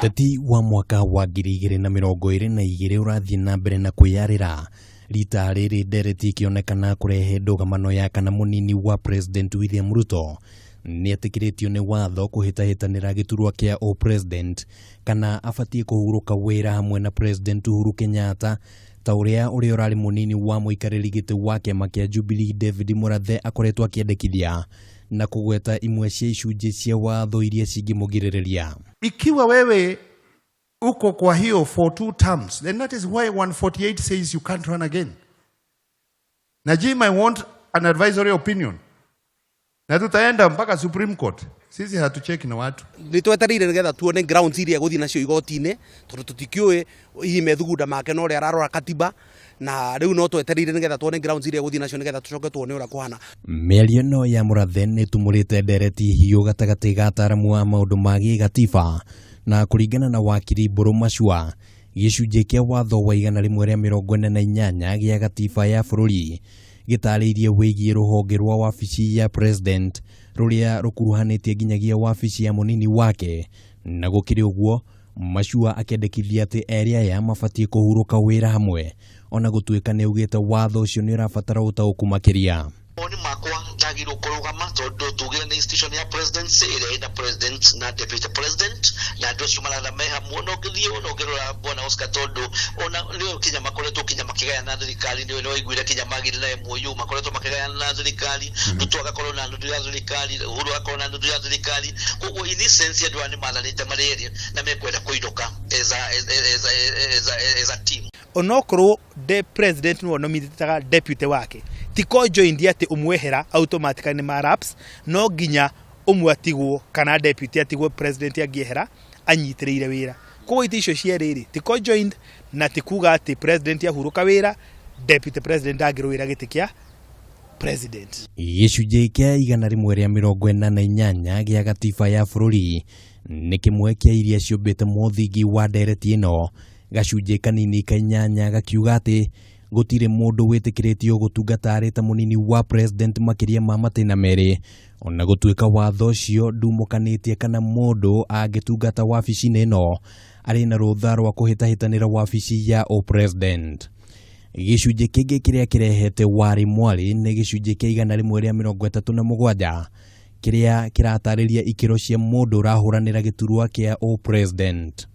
Uteti wa mwaka wa 2022 urathie na mbere na kwiyarira rita riri Ndereti ikionekana kurehe ndugamano ya kana munini wa president William Ruto nietikiritio ni watho kuhitahitanira giturwa kia upresident kana abatie kuhuruka wira hamwe na president Uhuru Kenyatta ta uria urari munini wa muikariri giti wa kiama kia Jubilee David Murathe akoretwo akiendekithia na kugweta imwe cia icunji cia watho iria cingimugiriria. Ikiwa wewe uko kwa hiyo for 2 terms, then that is why 148 says you can't run again. Najim, I want an advisory opinion. Na tutaenda mpaka Supreme Court. Sisi hatucheki na watu. Nitweterire nigetha tuone grounds iria guthi nacio igoti-ini tondu tutikiuĩ ime thugunda make no ria ararora katiba na riu no tweterire nigetha tuone grounds iria guthi nacio nigetha tucoke tuone ura kuhana. Mĩario no ya Murathe nitumurite Ndereti hiyo gatagati ga ataramu a maundu ma gigatiba na kuringana na wakiri Mburu Mashua gicunji kia watho wa 148 gia gatiba ya bururi gitariirie wigie ruhonge rwa wabici ya president ruria rukuruhanitie nginyagia wabici ya munini wake na gukiri uguo Mashua akendekithia ati eria ya mabatie kuhuruka wira hamwe ona gutuika ni ugite watho ucio ni urabatara utauku makiria. Woni makwa ndagirwo kurugama tondu tugire ni institution ya presidency ire ina president na deputy president na ndio shumala me hamwe no githio no gerora bona Oscar tondu ona leo kinyama koretwo kinyama kigaya na thirikari ni no igwire kinyama gire na MOU makoretwo makigaya na thirikari tutwaga korona ndu ya thirikari Uhuru akorona ndu ya thirikari koguo in essence ndu ani mathanite malaria na mekwenda kuiduka as a team. Onokoro the president no nomititaga deputy wake tiko joined ati umwehera automatically ni maraps no ginya umwatigwo kana deputy atigwo president agiehera anyitiriire wira ko itisho cia riri tiko joined na tikuga ati president yahuruka wira deputy president agirwira gitikia president. Gicunji kia 148 gia gatiba ya bururi ni kimwe kia iria ciumbite muthingi wa Ndereti ino gacunji kanini kanyanya gakiuga ati gutire mundu witikiritio gutungata arita munini wa president makiria ma matina meri ona gutuika watho ucio ndumukanitie kana mundu agitungata wabici-ini ino ari na rutha rwa kuhitahitanira wabici ya upresident. Gicunji kingi kiria kirehete wari mwari ni gicunji kia 137 kiria kiratariria ikiro cia mundu urahuranira giturwa kia upresident.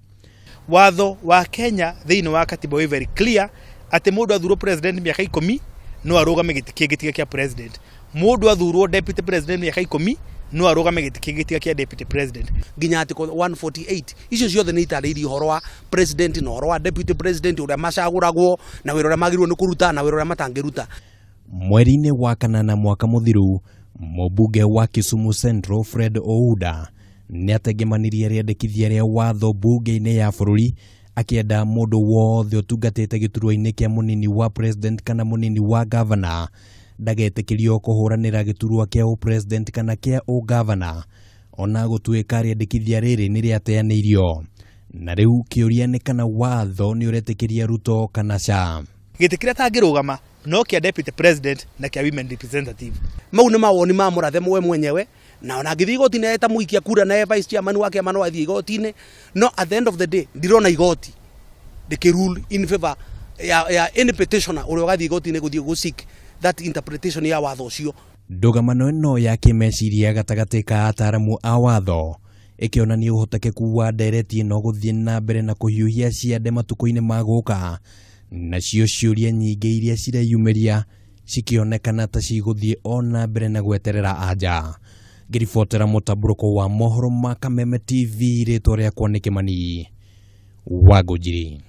Watho wa Kenya thiini wa katiba we very clear ati mundu athurwo president miaka 10 no arugame gitikia kia president. Mundu athurwo deputy president miaka 10 no arugame gitikia kia deputy president. Nginya article 148 icio ciothe ni itarĩirie uhoro wa president no uhoro wa deputy president uria macaguragwo na wira uria magirwo ni kuruta na wira uria matangiruta. Mweri-ini wa kanana mwaka muthiru mubunge wa Kisumu Central Fred Ouda ni ategemanirie riendekithia ria watho bunge-ini ya bururi akienda mundu wothe utungatite giturwa-ini kia munini wa president kana munini wa governor ndagetikirio kuhuranira giturwa kia president kana kia governor ona gutuika riendekithia riri ni riateanirio na riu kiuria ni kana watho ni uretikiria Ruto kana cha gitikiria tangirugama no kia deputy president na kia women representative. Mau ni mawoni ma Murathe mwenyewe na ona ngithi igoti-ini eta muikia kura na vice chairman wake mano athie igoti-ini no at the end of the day ndirona igoti the rule in favor ya any petitioner uria ugathie igoti-ini guthie gusik that interpretation ya watho ucio. Ndugamano ino ya kimeciria gatagati ka ataramu a watho ikionania uhotekeku wa Ndereti ino guthie na mbere na kuhiuhia ciande matuku-ini maguka na cio ciuria nyingi iria cireyumiria cikionekana ta ciguthie ona mbere na gweterera anja. Ngiribotera mutaburuko wa mohoro ma Kameme TV ritwa riakwa ni Kimani wa Ngurani.